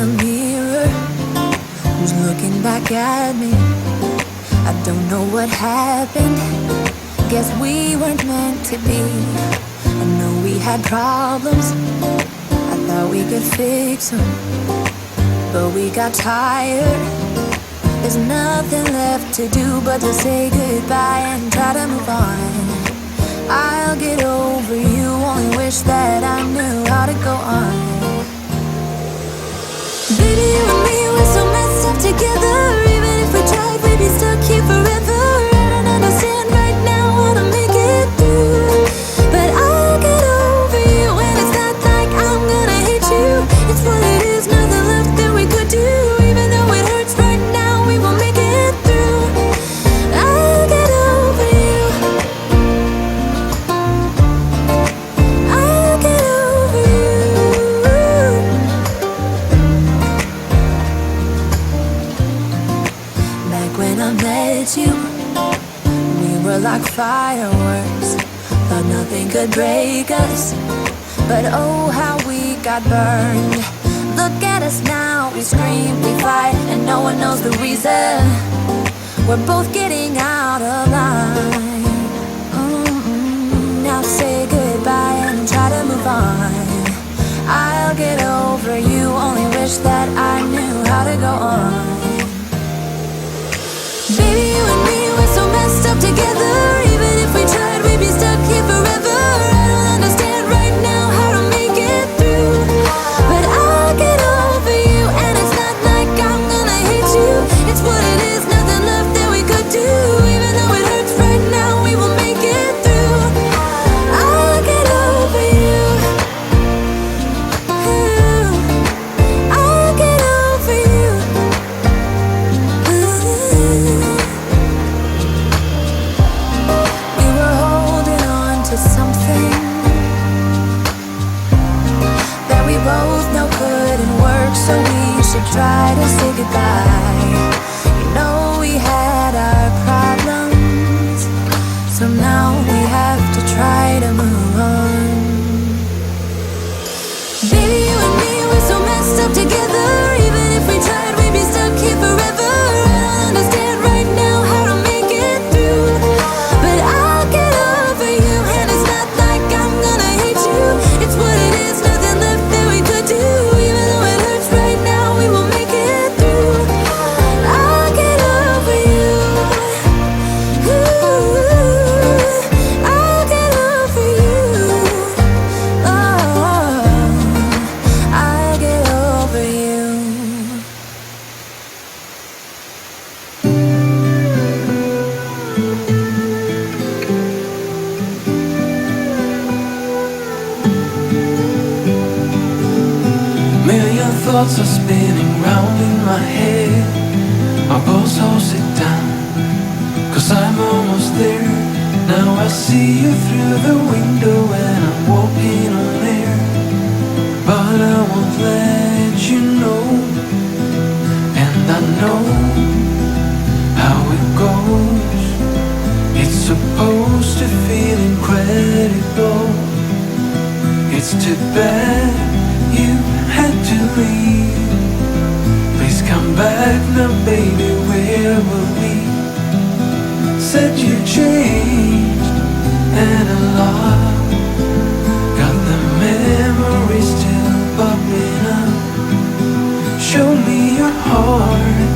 the mirror, who's looking back at me? I don't know what happened, guess we weren't meant to be. I know we had problems, I thought we could fix them, but we got tired. There's nothing left to do but to say goodbye and try to move on. I'll get over you, only wish that I knew how to go on. Baby, you and me, we're so messed up together. Even if we tried, we'd be stuck here forever. I don't understand right now how to make it through, but I'll get over you, and it's not like I'm gonna hate you. It's what it is, nothing left that we could do. Even though it hurts right now, we will make it through. I'll get over you. I'll get over you. Back when I met you, we were like fireworks, thought nothing could break us, but oh how we got burned. Look at us now, we scream, we fight, and no one knows the reason. We're both getting out of line. Now say goodbye and try to move on. I'll get over you, only wish that I knew how to go on. Baby, you and me, we're so messed up together. Even if we tried, we'd be stuck here forever. I don't understand right now how to make it through, but I'll get over you, and it's not like I'm gonna hate you. It's what it is, nothing left that we could do. Even though it hurts right now, we will make it through. I'll get over you. I'll get over you. We were holding on to something that we both know couldn't work, so we should try to say goodbye. You know we had our problems, so now we have to try to move on. Baby, you and me, we're so messed up together. Even if we tried, we'd be stuck here forever. I don't understand right now how to make it through, but I'll get over you, and it's not like I'm gonna hate you. It's what it is, nothing left that we could do. Even though it hurts right now, we will make it through. I'll get over you. I'll get over you. Oh, I'll get over you. Million thoughts are spinning round in my head. I pause, I'll sit down, 'cause I'm almost there. Now I see you through the window and I'm walking on air, but I won't let you know. And I know how it goes. It's supposed to feel incredible. It's too bad you had to leave. Please come back now, baby, where were we? Said you changed, and a lot. Got the memories still popping up. Show me your heart,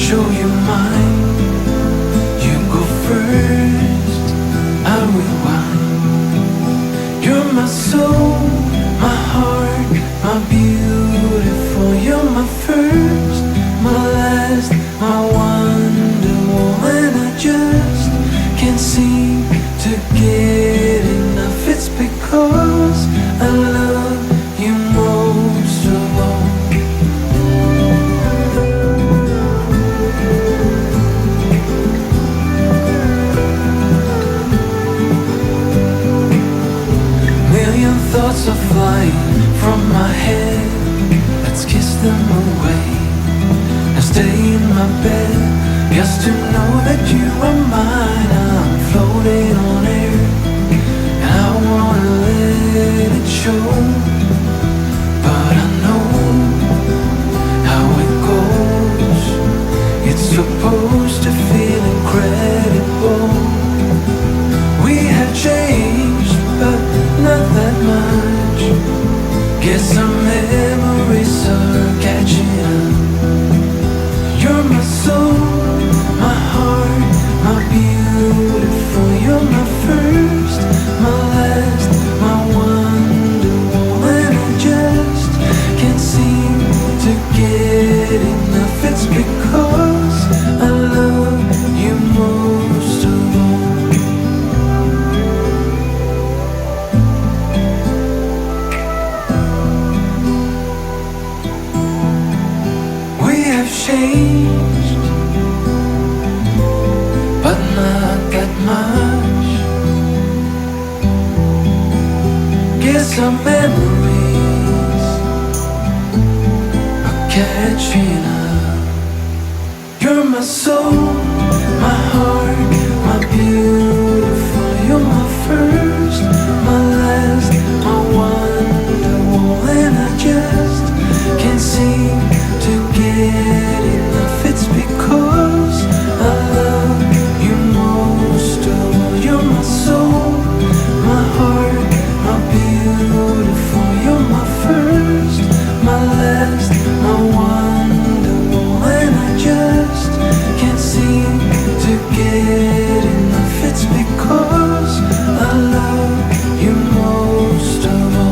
show you mine. You go first, I will whine. You're my soul, my heart, my beautiful. You're my first, my last, my wonderful. And I just can't seem to get enough. It's because I love you most of all. Guess our memories are catching up. You're my soul, my heart, my beautiful. You're my first, my last, my wonderful. And I just can't seem to get enough. It's because I love you most of all. We have changed, but not that much. Guess our memories are catching up. You're my soul, my heart, my beautiful. You're my first, my last, my wonderful. And I just can't seem to get enough. It's because I love you most of all. You're my soul, my heart, my beautiful. You're my first, my last, my wonderful. And I just can't seem to get enough. It's because I love you most of all.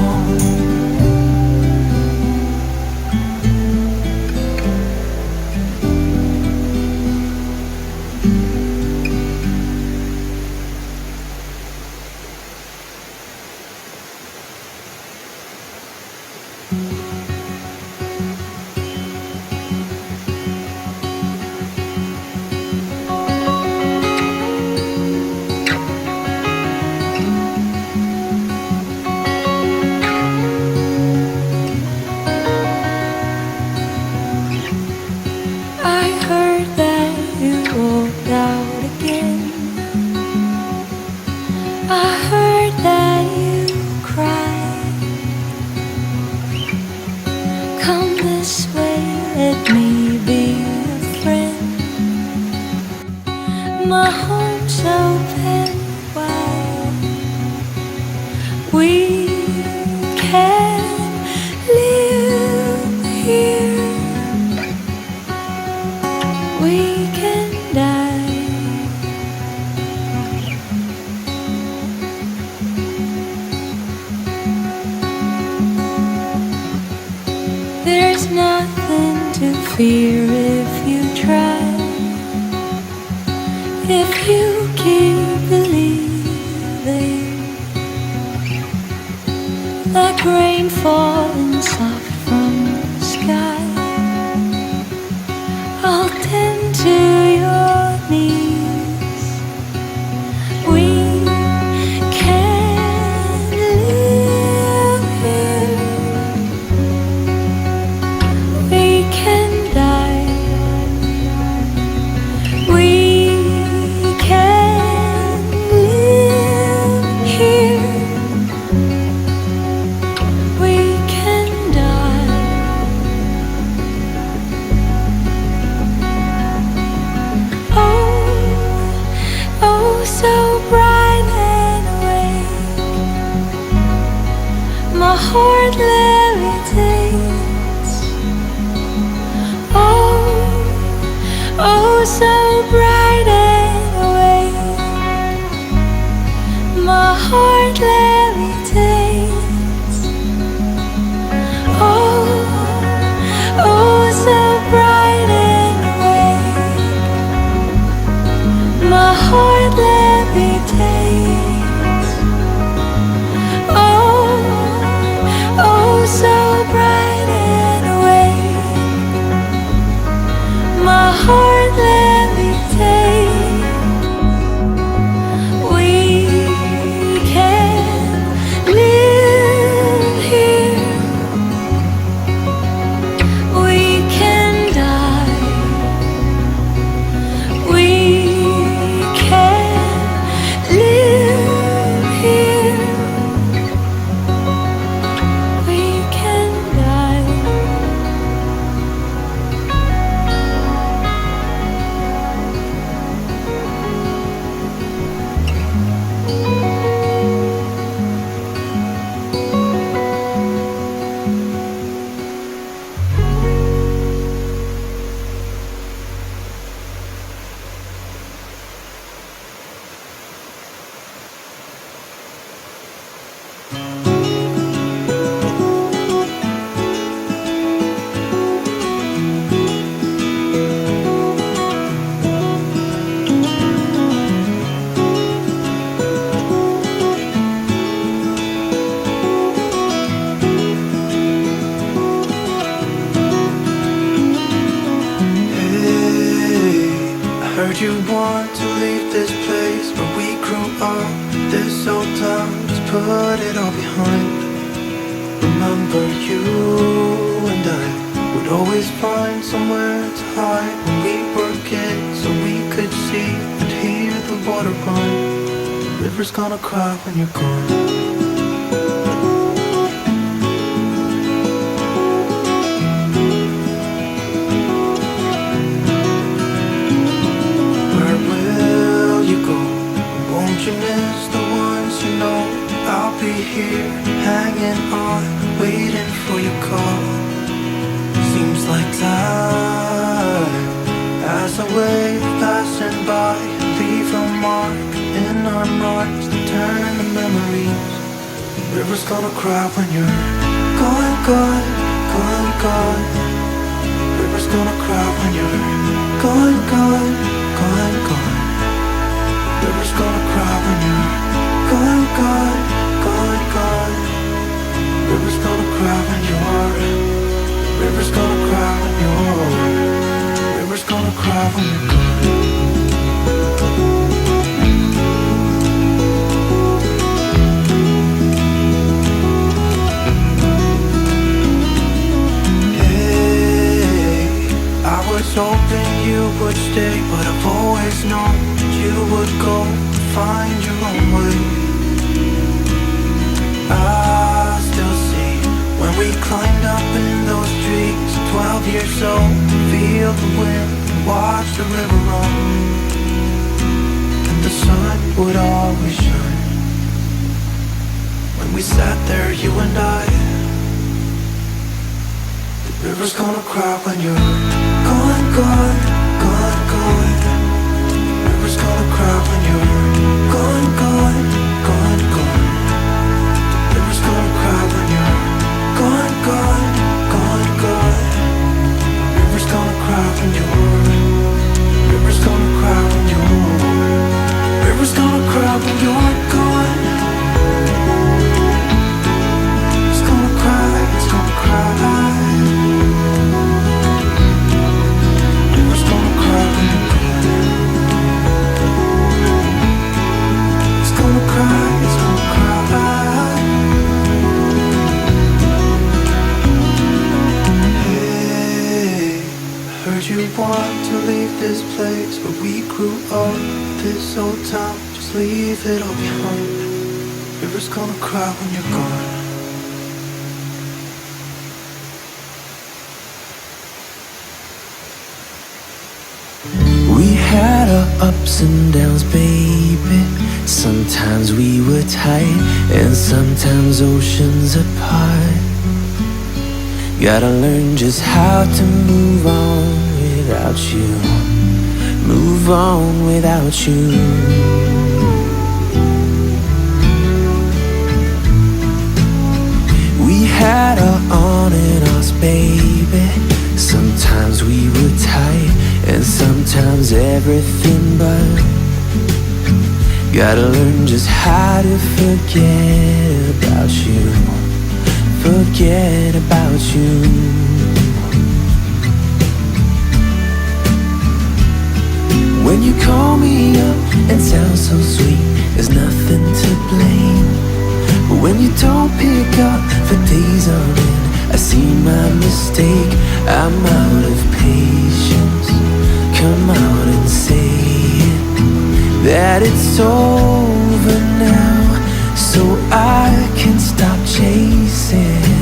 I heard that you walked out again. I heard that you cried. Come this way, let me be a friend. My home's open wide. We can live here. We can die. There's nothing to fear if you try. If you keep believing, like rain falling soft from the sky, I'll tend to your needs. We can live here. We can die. We can live here. Heard you want to leave this place where we grew up. This old town, just put it all behind. Remember you and I would always find somewhere to hide when we were kids, so we could see and hear the water run. The river's gonna cry when you're gone. You miss the ones you know. I'll be here, hanging on, waiting for your call. Seems like time as a wave passing by, leave a mark in our marks that turn to memories. The river's gonna cry when you're gone, gone, gone, gone. The river's gonna cry when you're gone, gone, gone, gone. River's gonna cry when you're gone, gone, gone, gone. River's gonna cry when you're. River's gonna cry when you're. River's gonna cry when you're gone. Hey, I was hoping you would stay, but I've always known you would go find your own way. I still see when we climbed up in those trees, 12 years old, feel the wind, watch the river run, and the sun would always shine. When we sat there, you and I, the river's gonna cry when you're gone, gone, gone, gone. River's gonna cry when you're gone, gone, gone, gone. The river's gonna cry when you're gone, gone, gone, gone. River's gonna cry when you're. River's gonna cry when you're. River's gonna cry when you're gone. It's gonna cry, it's gonna cry. River's gonna cry when you're gone. It's gonna cry, it's gonna cry. Hey, I heard you want to leave this place where we grew up. This old town, just leave it all behind. River's gonna cry when you're gone. We had our ups and downs, baby. Sometimes we were tight, and sometimes oceans apart. Gotta learn just how to move on without you. Move on without you. We had our on and offs, baby. Sometimes we were tight, and sometimes everything but. Gotta learn just how to forget about you. Forget about you. When you call me up and sound so sweet, there's nothing to blame. But when you don't pick up for days on end, I see my mistake. I'm out of patience. Come out and say it, that it's over now, so I can stop chasing.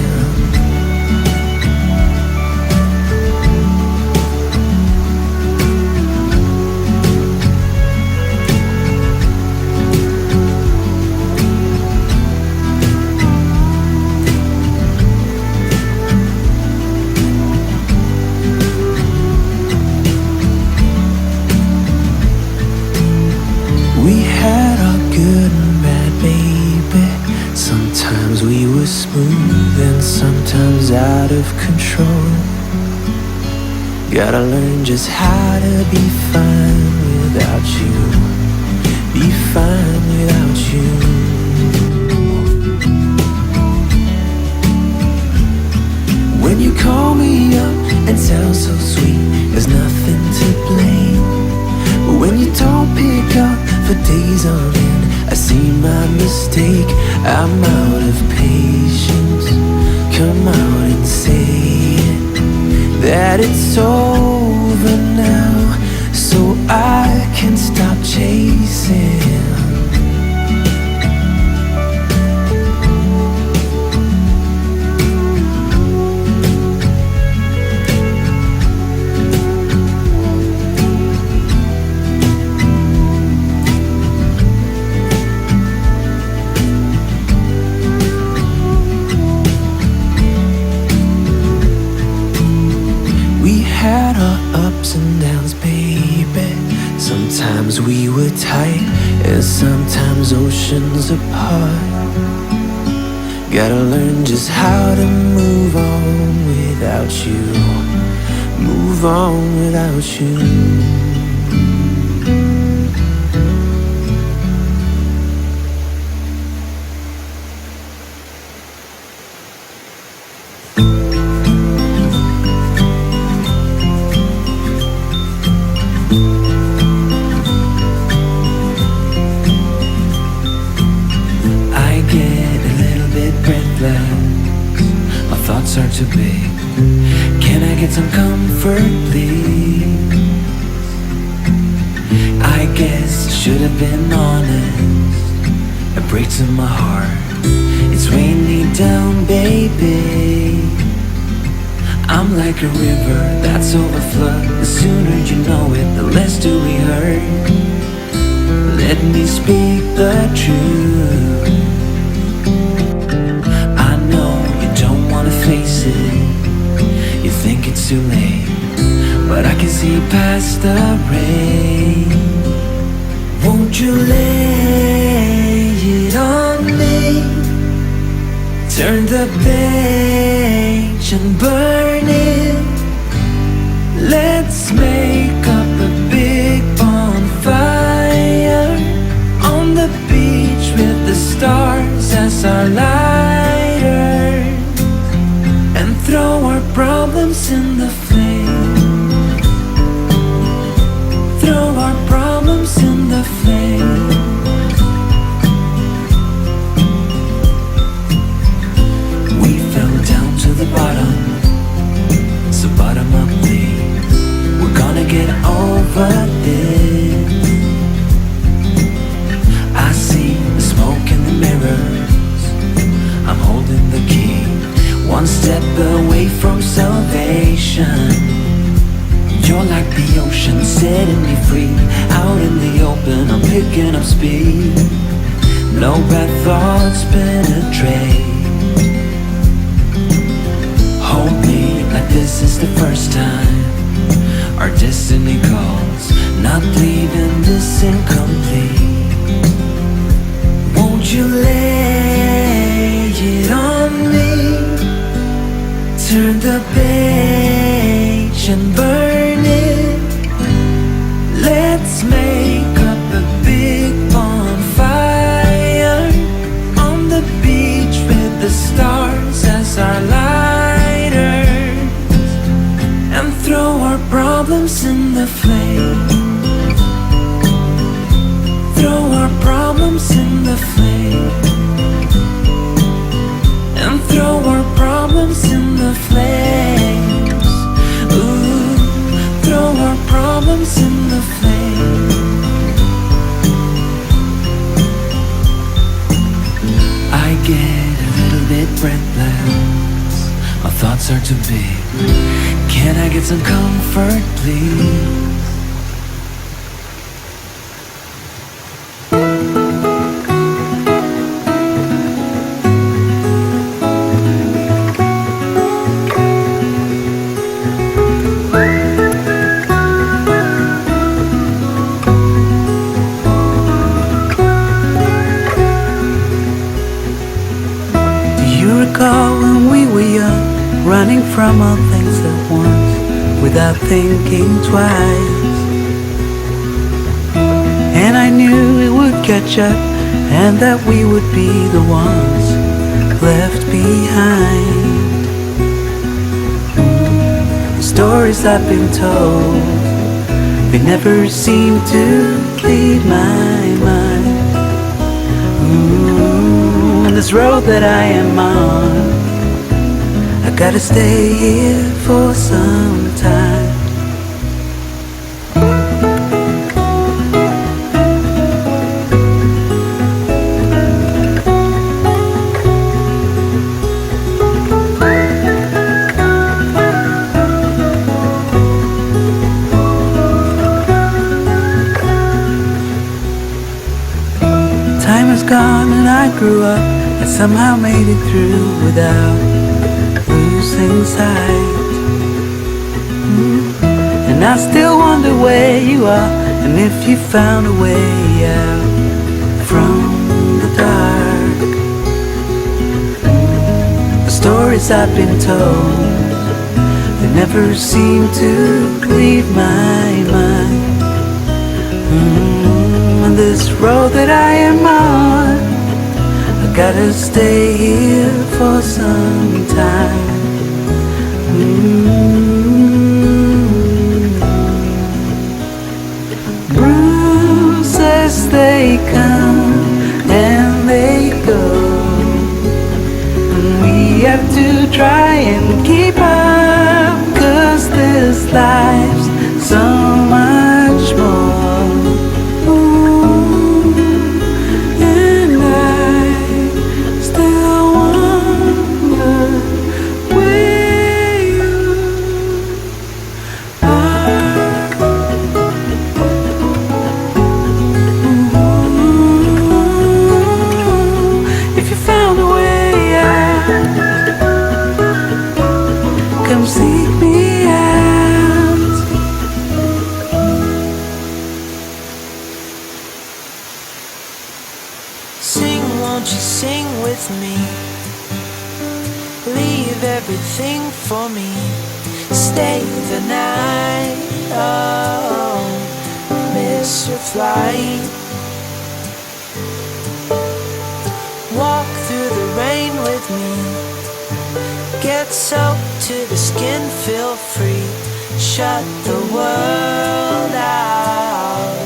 We had our good and bad, baby. Sometimes we were smooth and sometimes out of control. Gotta learn just how to be fine without you. Be fine without you. When you call me up and sound so sweet, there's nothing to blame. But when don't pick up for days on end, I see my mistake. I'm out of patience. Come out and say it, that it's over now, so I can stop chasing. Had our ups and downs, baby. Sometimes we were tight, and sometimes oceans apart. Gotta learn just how to move on without you. Move on without you. Are too big. Can I get some comfort, please? I guess I should have been honest. It breaks in my heart. It's weighing me down, baby. I'm like a river that's overflowed. The sooner you know it, the less do we hurt. Let me speak the truth. Face it, you think it's too late, but I can see past the rain. Won't you lay it on me? Turn the page and burn it. Let's make up a big bonfire on the beach with the stars as our lighter. Throw our problems in the flame. Throw our problems in the flame. We fell down to the bottom, so bottom up please. We're gonna get over this. I see the smoke in the mirrors. I'm holding the key. One step away from salvation. You're like the ocean, setting me free. Out in the open, I'm picking up speed. No bad thoughts penetrate. Hold me like this is the first time. Our destiny calls, not leaving this incomplete. Won't you lay it on me? Turn the page and burn it. Let's make up a big bonfire on the beach with the stars as our lighters, and throw our problems in the flame. Throw our problems in the flame. And throw our problems in the flames. Ooh, throw our problems in the flames. I get a little bit breathless. My thoughts are too big. Can I get some comfort, please? When we were young, running from all things at once, without thinking twice. And I knew it would catch up, and that we would be the ones left behind. The stories I've been told, they never seem to can't leave my mind. On this road that I am on, I gotta stay here for some time. Time has gone and I grew up. I somehow made it through without losing sight. And I still wonder where you are, and if you found a way out from the dark. The stories I've been told, they never seem to leave my mind. On this road that I am on, I gotta stay here for some time. Bruises, they come and they go, and we have to try and keep up, 'cause this life's so much more. Seek me out. Sing, won't you sing with me? Leave everything for me. Stay the night. Oh, miss your flight. Walk through the rain with me. Get soaked to the skin, feel free. Shut the world out.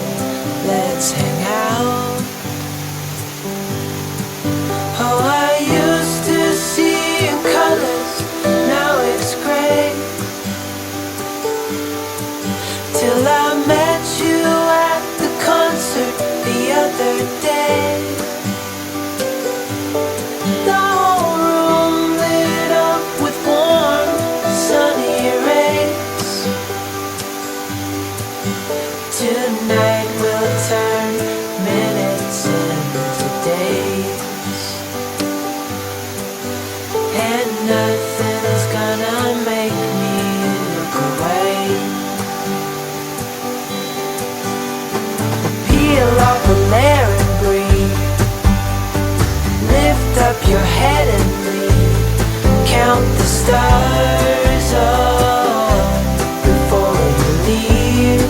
Let's hang out. Oh, I used to see in colors, now it's gray. Till I met you at the concert the other day. Tonight we'll turn minutes into days, and nothing's gonna make me look away. Peel off a layer and breathe. Lift up your head and breathe. Count the stars up before you leave.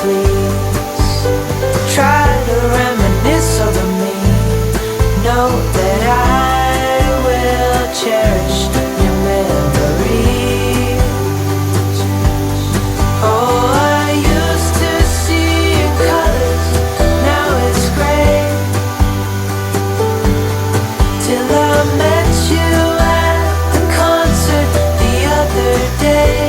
Please try to reminisce over me. Know that I will cherish your memories. Oh, I used to see in colors, now it's gray. Till I met you at the concert the other day.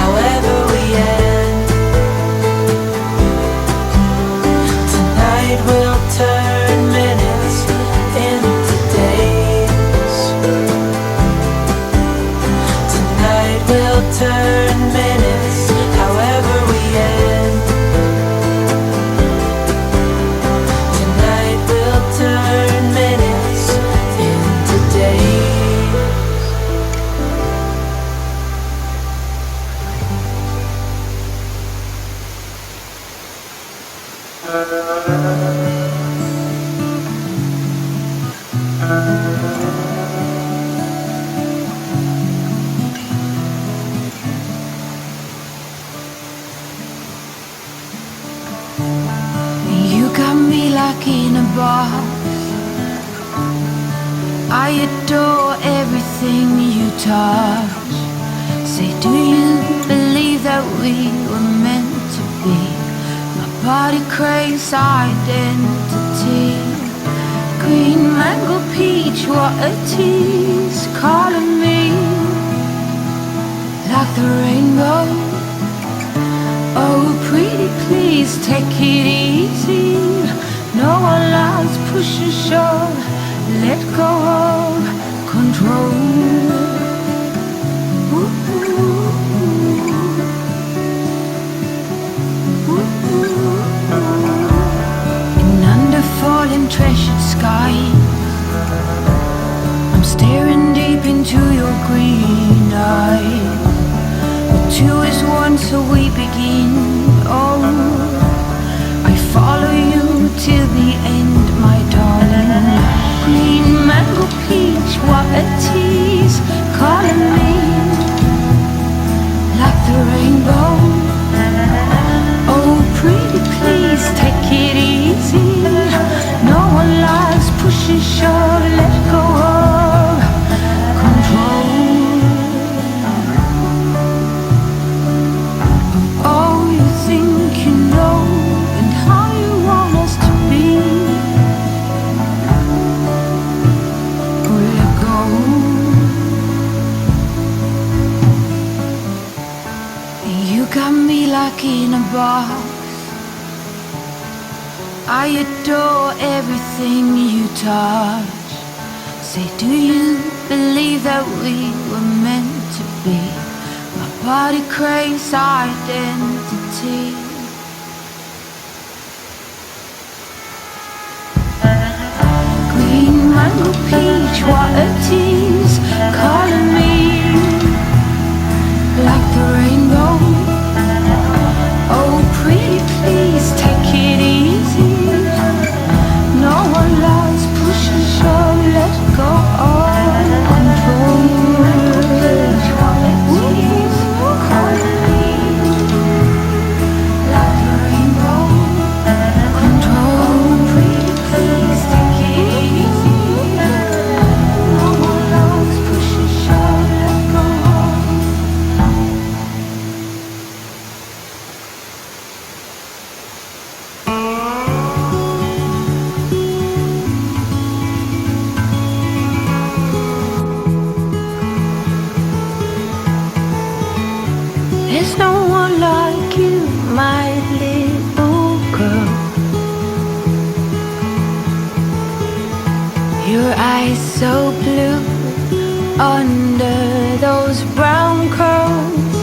However we end, tonight we'll turn minutes into days. Tonight we'll I adore everything you touch. Say, do you believe that we were meant to be? My body craves identity. Green mango peach, what a tease. Calling me like the rainbow. Oh, pretty please, take it easy. No one likes push and shove. Let go of control. And under falling treasured skies, I'm staring deep into your green eyes. Well, two is one, so we begin. Oh, I follow you till the end, my darling. Green mango peach, what a tease. Calling me like the rainbow. Oh, pretty please, take it easy. No one likes push and shove. Let go of control. Oh, you think you know and how you want us to be. Oh, let go. You got me like in a box. I adore everything you touch. Say, do you believe that we were meant to be? My body craves identity. Green mango peach, what a tease. Calling me like the rainbow. Oh, pretty please, take it easy. No one likes push and shove. Let go of control. Calling me like the rainbow. Control, pretty please, take it easy. No one likes push and shove. Let go of. There's no one like you, my little girl. Your eyes so blue under those brown curls.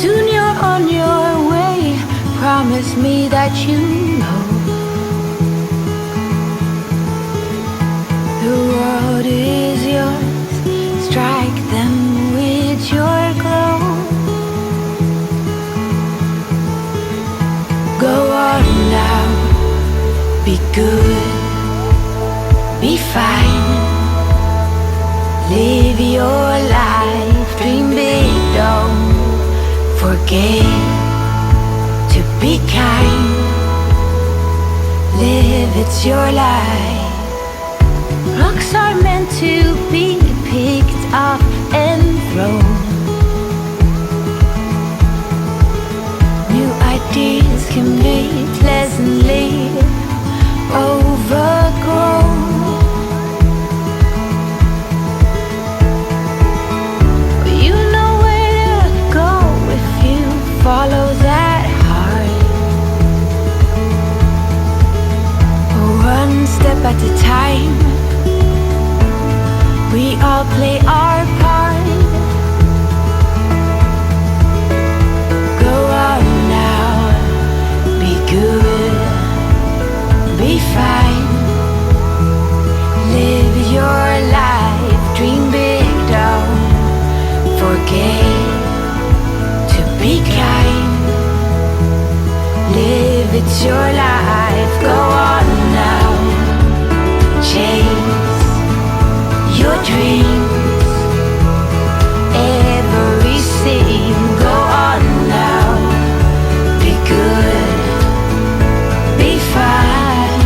Soon you're on your way. Promise me that you know the world is yours. Strike them with your glow. Go on now, be good, be fine. Live your life, dream big, don't forget to be kind. Live, it's your life. Rocks are meant to be picked up and thrown. New ideas can be pleasantly overgrown. You know where to go if you follow that heart. One step at a time. We all play our part. Go on now, be good, be fine. Live your life, dream big, don't forget to be kind. Live, it's your life, go on now. Chase your dreams, every scene. Go on now, be good, be fine.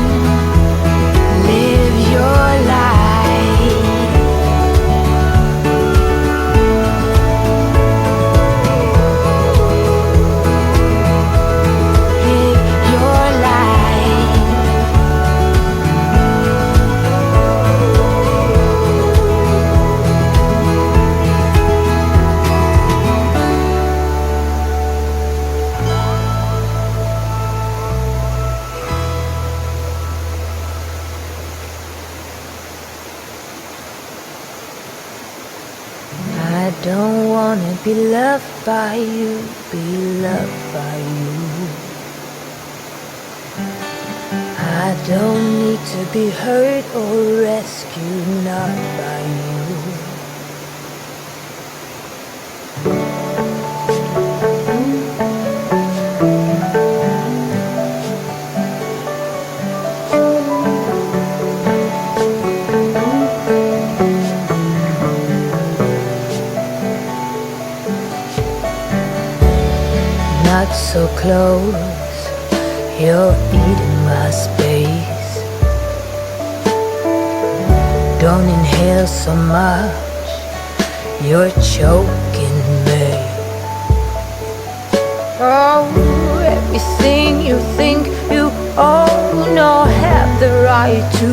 don't wanna be loved by you, be loved by you. I don't need to be hurt or rescued, not by you. Not so close, you're eating my space. Don't inhale so much, you're choking me. Oh, everything you think you own or have the right to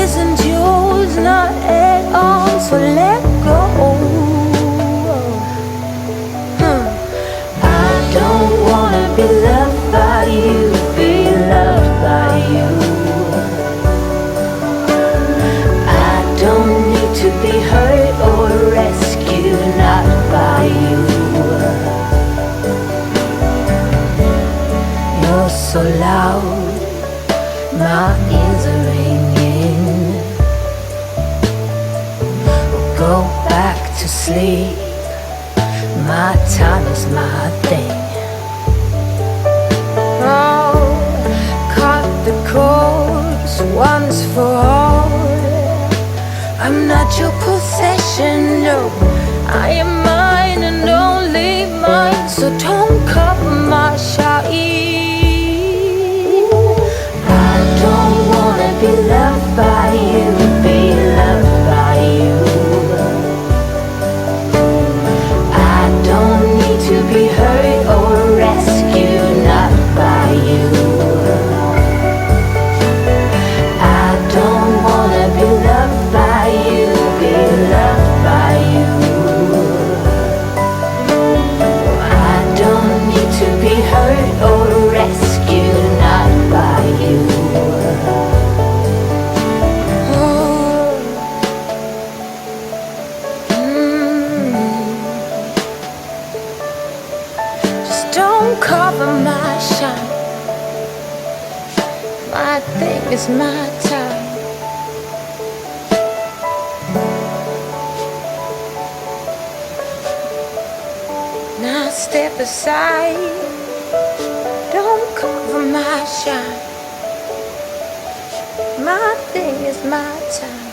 isn't yours, not at all, so let go. Don't wanna be loved by you, be loved by you. I don't need to be hurt or rescued, not by you. You're so loud, my ears are ringing. Go back to sleep, my time is my thing. Oh, cut the cords once for all. I'm not your possession, no. I am mine and only mine, so don't cover my shine. I don't wanna be loved by you, be loved by you. I don't need to be hurt or rescued, not by you. I don't wanna be loved by you, be loved by you. I don't need to be hurt or rescued, not by you. Just don't cover my shine. My thing is my time. Now step aside. Don't cover my shine. My thing is my time.